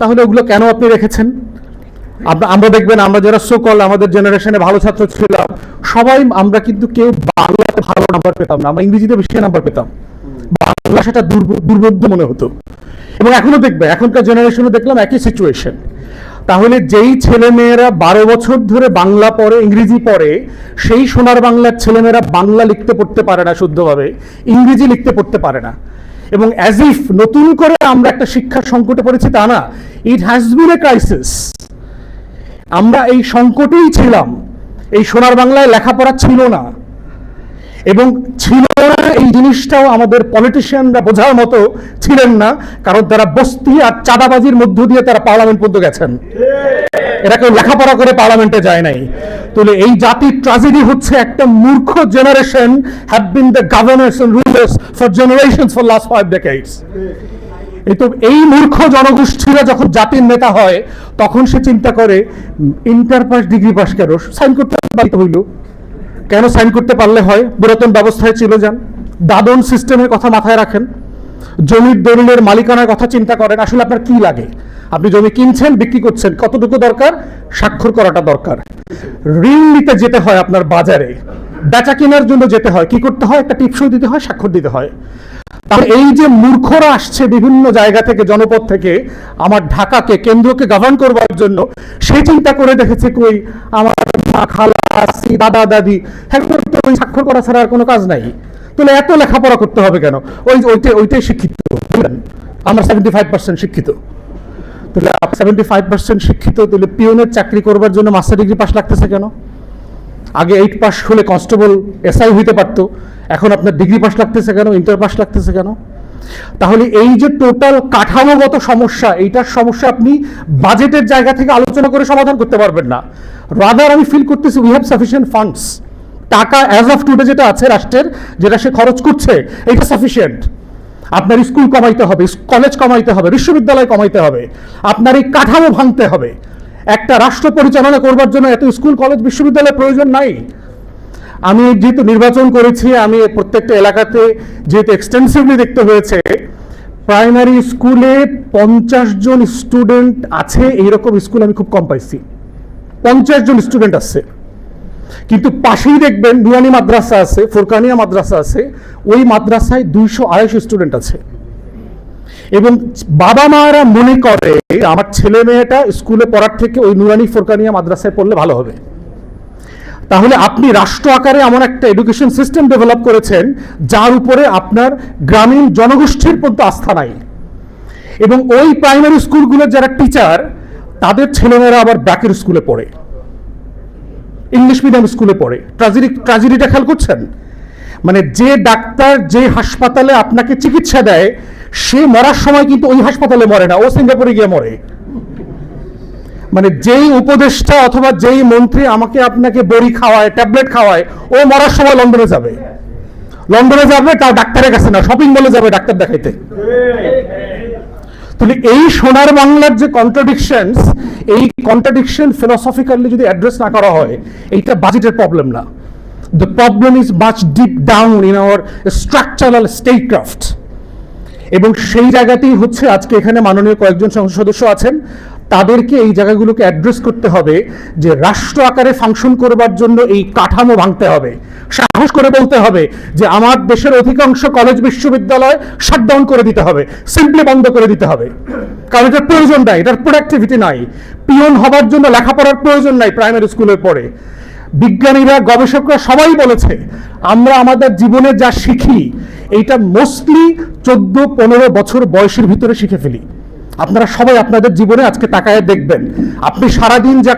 তাহলে ওগুলো কেন আপনি রেখেছেন? আমরা দেখবেন, আমরা যারা সোকল আমাদের জেনারেশনে ভালো ছাত্র ছিলাম, সবাই আমরা কিন্তু কেউ বাংলাতে ভালো নাম্বার পেতাম না, আমরা ইংরেজিতে বেশি নাম্বার পেতাম। বাংলা সেটা দুর্বোধ্য মনে হতো। এবং এখনো দেখবে, এখনকার জেনারেশনে দেখলাম একই সিচুয়েশন। তাহলে যেই ছেলেমেয়েরা 12 বছর ধরে বাংলা পড়ে, ইংরেজি পড়ে, সেই সোনার বাংলার ছেলেমেয়েরা বাংলা লিখতে পড়তে পারে না শুদ্ধভাবে, ইংরেজি লিখতে পড়তে পারে না। এবং অ্যাজ ইফ নতুন করে আমরা একটা শিক্ষার সংকটে পড়েছি তা না, it has been A crisis. আমরা এই সংকটেই ছিলাম, এই সোনার বাংলায় লেখাপড়া ছিল না, এবং ছিল না এই জিনিসটাও আমাদের পলিটিশিয়ানরা বোঝার মতো ছিলেন না, কারণ তারা বস্তি আর চাঁদাবাজির মধ্য দিয়ে তারা পার্লামেন্ট পর্যন্ত গেছেন। এরা কেউ লেখাপড়া করে পার্লামেন্টে যায় নাই। তাহলে এই জাতির ট্র্যাজেডি হচ্ছে একটা মূর্খ generation have been the governors and rulers for generations for last 5 decades। এই মূর্খ জনগোষ্ঠীরা যখন জাতির নেতা হয়, তখন সে চিন্তা করে ইন্টার পাস ডিগ্রি পাস কেন সাইন করতে পারতে হইল, কেন সাইন করতে পারলে হয়, পুরাতন ব্যবস্থায় ছিল যান। দাদন সিস্টেমের কথা মাথায় রাখেন, জমির দলিলের মালিকানার কথা চিন্তা করেন। আসলে আপনার কি লাগে? আপনি জমি কিনছেন, বিক্রি করছেন, কতটুকু দরকার? স্বাক্ষর করাটা দরকার। ঋণ নিতে যেতে হয় আপনার বাজারে, বেচা কেনার জন্য যেতে হয়, কি করতে হয়? একটা টিপসই দিতে হয়, স্বাক্ষর দিতে হয়। তাহলে এই যে মূর্খরা আসছে বিভিন্ন জায়গা থেকে, জনপদ থেকে, আমার ঢাকাকে, কেন্দ্রকে গভর্ন করবার জন্য, সে চিন্তা করে দেখেছে কই আমার মা, খালা, দাদা, দাদি, হ্যাঁ ওই স্বাক্ষর করা ছাড়া আর কোনো কাজ নাই। তাহলে এত লেখাপড়া করতে হবে কেন? ওইটাই শিক্ষিত। আমরা 75% শিক্ষিত। তাহলে 75% শিক্ষিত, তাহলে পিওনের চাকরি করবার জন্য মাস্টার ডিগ্রি পাস লাগতেছে কেন? আগে 8 পাস হলে কনস্টেবল এসআই হইতে পারতো, এখন আপনার ডিগ্রি পাস লাগতেছে কেন? ইন্টার পাস লাগতেছে কেন? তাহলে এই যে টোটাল কাঠামোগত সমস্যা, এইটার সমস্যা আপনি বাজেটের জায়গা থেকে আলোচনা করে সমাধান করতে পারবেন না। রাদার আমি ফিল করতেছি উই হ্যাভ সাফিসিয়েন্ট ফান্ডস। টাকা অ্যাজ অফ টুডে যেটা আছে রাষ্ট্রের, যেটা সে খরচ করছে, এটা সাফিসিয়েন্ট। আপনার স্কুল কমাইতে হবে, কলেজ কমাইতে হবে, বিশ্ববিদ্যালয় কমাইতে হবে, আপনার এই কাঠামো ভাঙতে হবে। একটা রাষ্ট্র পরিচালনা করবার জন্য এত স্কুল, কলেজ, বিশ্ববিদ্যালয়ের প্রয়োজন নাই। আমি যেহেতু নির্বাচন করেছি, আমি প্রত্যেকটা এলাকাতে যেহেতু এক্সটেন্সিভলি দেখতে হয়েছে, প্রাইমারি স্কুলে 50 জন স্টুডেন্ট আছে এইরকম স্কুল আমি খুব কম পাইছি। 50 জন স্টুডেন্ট আছে, কিন্তু পাশেই দেখবেন নুরানি মাদ্রাসা আছে, ফুরকানিয়া মাদ্রাসা আছে, ওই মাদ্রাসায় 200-250 স্টুডেন্ট আছে। এবং বাবা মারা মনে করে আমার ছেলে মেয়েটা স্কুলে পড়ার থেকে ওই নুরানি ফুরকানিয়া মাদ্রাসায় পড়লে ভালো হবে। তাহলে আপনি রাষ্ট্র আকারে এমন একটা এডুকেশন সিস্টেম ডেভেলপ করেছেন যার উপরে আপনার গ্রামীণ জনগোষ্ঠীর পর্যন্ত আস্থা নাই। এবং ওই প্রাইমারি স্কুলগুলোর যারা টিচার, তাদের ছেলেমেয়েরা আবার ব্র্যাকের স্কুলে পড়ে, ইংলিশ মিডিয়াম স্কুলে পড়ে। ট্র্যাজেডিটা খেয়াল করছেন? মানে যে ডাক্তার যে হাসপাতালে আপনাকে চিকিৎসা দেয়, সে মরার সময় কিন্তু ওই হাসপাতালে মরে না, ও সিঙ্গাপুরে গিয়ে মরে। মানে যেই উপদেষ্টা অথবা যেই মন্ত্রী আমাকে আপনাকে বড়ি খাওয়ায়, ট্যাবলেট খাওয়ায়, ও মরার সময় লন্ডনে যাবে। লন্ডনে যাবে তাও ডাক্তারের কাছে না, শপিং মলে যাবে ডাক্তার দেখাইতে। তাহলে এই সোনার বাংলার যে কন্ট্রাডিকশনস, এই কন্ট্রাডিকশন ফিলোসফিক্যালি যদি অ্যাড্রেস না করা হয়, এইটা বাজেটের প্রবলেম না। The problem is much deep down in our structural statecraft. এবং সেই জায়গাতেই হচ্ছে আজকে এখানে মাননীয় কয়েকজন সংসদ সদস্য আছেন, তাদেরকে এই জায়গাগুলোকে অ্যাড্রেস করতে হবে যে রাষ্ট্র আকারে ফাংশন করবার জন্য এই কাঠামো ভাঙতে হবে। সাহস করে বলতে হবে যে আমার দেশের অধিকাংশ কলেজ বিশ্ববিদ্যালয় শাটডাউন করে দিতে হবে, সিম্পলি বন্ধ করে দিতে হবে, কারণ এটার প্রয়োজন নাই, এটার প্রোডাক্টিভিটি নাই। পিয়ন হবার জন্য লেখাপড়ার প্রয়োজন নাই প্রাইমারি স্কুলের পরে। বিজ্ঞানীরা, গবেষকরা সবাই বলেছে আমরা আমাদের জীবনে যা শিখি এইটা মোস্টলি 14-15 বছর বয়সের ভিতরে শিখে ফেলি। আপনারা সবাই আপনাদের জীবনে আজকে তাকায় দেখবেন, আপনি সারাদিন যা